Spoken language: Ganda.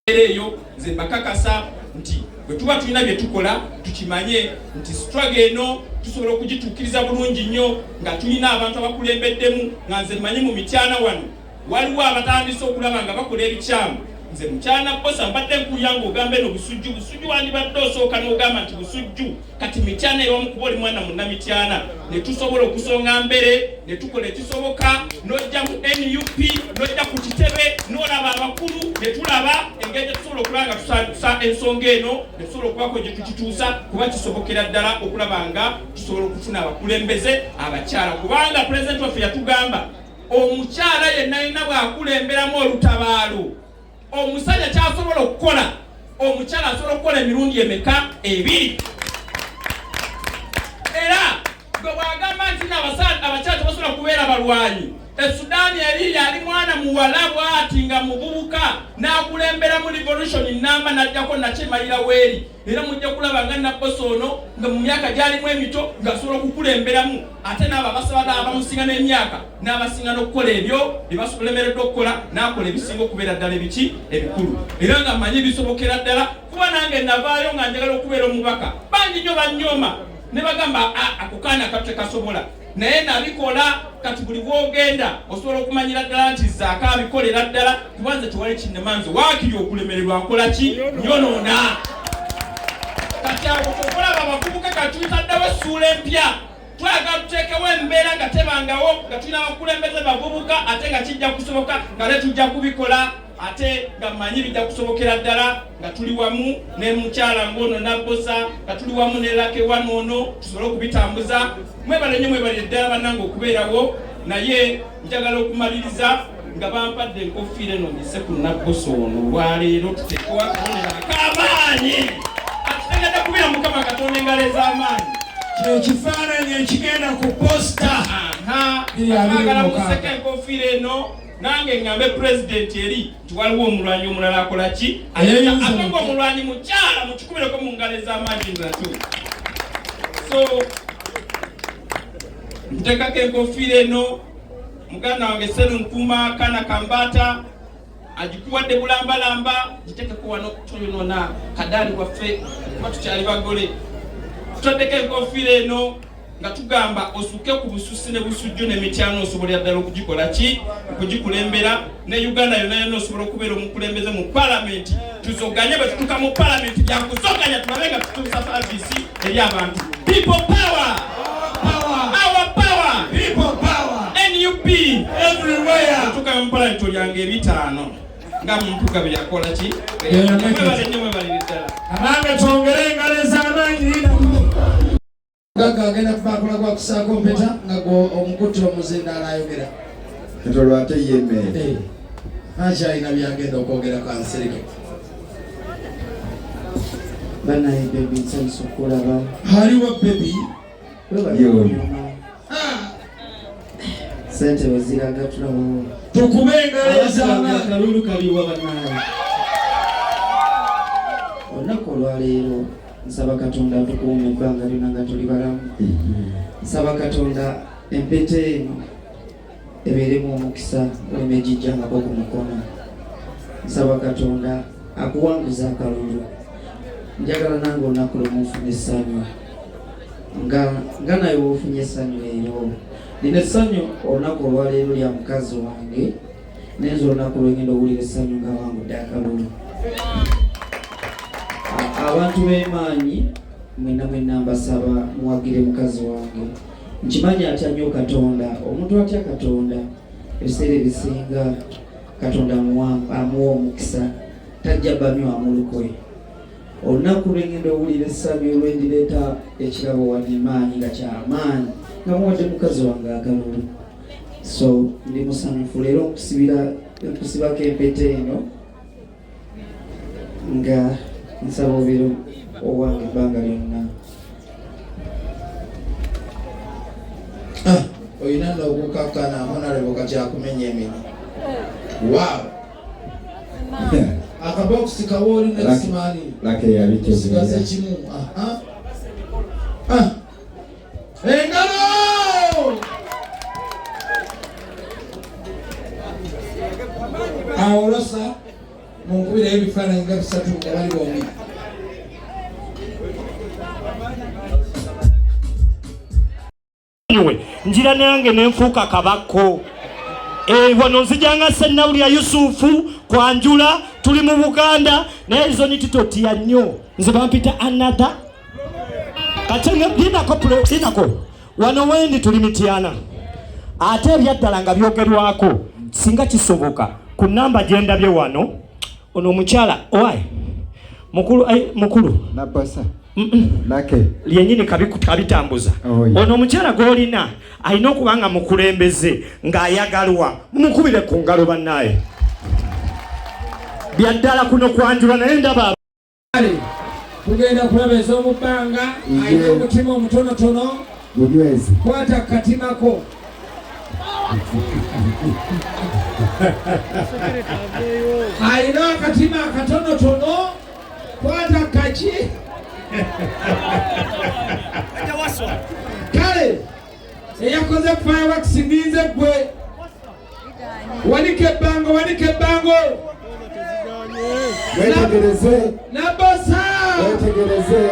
eyo nze mbakakasa nti bwe tuba tulina bye tukola tukimanye nti struggle eno tusobola okugituukiriza bulungi nnyo nga tulina abantu abakulembeddemu nga nze mmanyi mu mityana wano waliwo abatandise okulaba nga bakola ebikyamu. Nze mukyana bosa mbadde nkulya ng'ogamba eno busujju wandibadde osooka n'ogamba nti busujju kati mityana ewamu kuba oli mwana munnamityana ne tusobola okusonga mbere ne tukola ekisoboka n'ojja mu NUP n'ojja ku kitebe n'olaba abakulu ne tulaba engeri gyetusobola okulaba nga tusa ensonga eno ne tusobola okubako gye tukituusa kuba kisobokera ddala okulaba nga tusobola okufuna abakulembeze abakyala kubanga pulezidenti waffe yatugamba omukyala yenna yenna bw'akulemberamu olutabaalo omusajja kyasobola okukola omukyala asobola okukola emirundi emeka ebiri. Era gwe bwagamba nti abakyala tebasobola kubeera balwanyi. Sudaani yali mwana muwala bw'ati nga muvubuka n'akulembera mu revolution namba n'ajjako nakyemalira weeri. Era mujja kulaba nga Nabbosa ono nga mu myaka gyalimu emito ng'asobola okukulemberamu ate n'abo abasaba abamusinga n'emyaka n'abasinga n'okukola ebyo bye basobolemereddwa okukola n'akola ebisinga okubeera ddala ebiki ebikulu. Era nga mmanyi bisobokera ddala kuba nange navaayo nga njagala okubeera omubaka bangi nnyo bannyooma ne bagamba ako kaana kato tekasobola naye nabikola. Kati buli bwogenda osobola okumanyira ddala nti Zaako abikolera ddala kuba nze tewali kinnemanze waakiri okulemererwa nkola ki nyonoona. Kati awo okulaba abavubuka kati tutaddewo essuula empya twagala tuteekewo embeera nga tebangawo nga tulina abakulembeze bavubuka ate nga kijja kusoboka nga ne tujja kubikola ate nga mmanyi bijja kusobokera ddala nga tuli wamu ne mukyala ng'ono Nabbosa nga tuli wamu ne Lake wano ono tusobole okubitambuza. Mwebale nnyo mwebale ddala bannange okubeerawo naye njagala okumaliriza nga bampadde enkofiira eno mise ku Nabbosa ono olwaleero tuteekewo akabonero ak'amaanyi atutegedde kubeera Mukama Katonda engalo ez'amaanyi. Kino ekifaananyi ekigenda ku posita agala museka enkofiira eno nange ngambe pulezidenti eri nti waliwo omulwanyi omulala akola ki ate ng'omulwanyi mukyala mukikubireko mu ngalo ez'amaanyi nzatu. So ntekako enkofiira eno muganda wange Senu Nkuuma Kana Kambata agikuwadde bulambalamba gitekeko wano toyonoona kadaali waffe kuba tukyali bagole. Tutaddeko enkofiira eno nga tugamba osuke ku bususi ne busujju n'emityano osobolera ddala okugikola ki okugikulembera ne Uganda yonna osobola okubeera omukulembeze mu palamenti. Tuzoganye bwe tutuuka mu palamenti byakuzoganya tulabe nga tutuusa savisi eri abantu. People power! Our power! People power! NUP! Everywhere! Tutuuka mu palamenti olyanga ebitaano nga mumpuga bye yakola ki mwebale nnyo mwebalire ddala. Abange twongere engalo ez'amaanyi. Gaga agenda kubakola kwa kusaako mpeta nga omukutte omuzindaala ayogera. Katolo ate yemmere. Akyalina byagenda okwogera kwa Nsereke. Banaye bebi nsanyusa okulaba. Haliwo bebi. Sente weziraga tulaba. Tukube engalo ez'amaanyi. Akalulu kaliwa banaye. Olunaku olwaleero nsaba Katonda tukuume ebbanga lyonna nga tuli balamu. Nsaba Katonda empete eno ebeeremu omukisa oleme egijjangako ku mukono. Nsaba Katonda akuwanguza akalulu. Njagala nange olunaku lumu nfune essanyu nga naye woofunye essanyu leero. Lino essanyu olunaku olwaleero lya mukazi wange nenze olunaku lwengenda owulira essanyu nga wangudde akalulu. Abantu b'emaanyi mwenna mbasaba muwagire mukazi wange. Nkimanyi atya nnyo Katonda. Omuntu atya Katonda ebiseera ebisinga Katonda amuwa omukisa tajja banywa amulukwe. Olunaku lwengenda owulira essanyu olwendireeta ekirabo wano emaanyi nga kyamaanyi nga muwadde mukazi wange akalulu. So ndi musanyufu leero nkusibako empeta eno nga nsaba obiro owange ebbanga lyonna. Oyina n'okukkakkana Honorable Kakyakumenya emiri. Wow! Akabokisi kawooli n'ekisimaani. Lake yabitegeera. Sigaze kimu. Engalo! Awo Rosa munkubireyo ebifaananyi nga bisatu nga bali bombi. Njira nange nenfuuka kabako. Wano nzijanga Sennawulira Yusufu Kwanjula tuli mu Buganda naye izo nititotiya nnyo nze bampita another katenge dinako wano wendi tuli Mityana ate ebyaddala nga byogerwako singa kisoboka ku namba gyendabye wano ono omukyala owai mukulu Nabasa Lake lyenyini kabitambuza. Ono omukyala gw'olina alina okuba nga mukulembeze ng'ayagalwa mukubire ku ngalo bannaye byaddala kuno Kwanjula naye ndaba tugenda kulaba ez'omubbanga ayina omutima omutonotono Bunywezi kwata katimako ayina akatima akatonotono kwata kaki kale eyakoze fireworks ninze gwe wanike ebbango wetegereze Nabasa wetegereze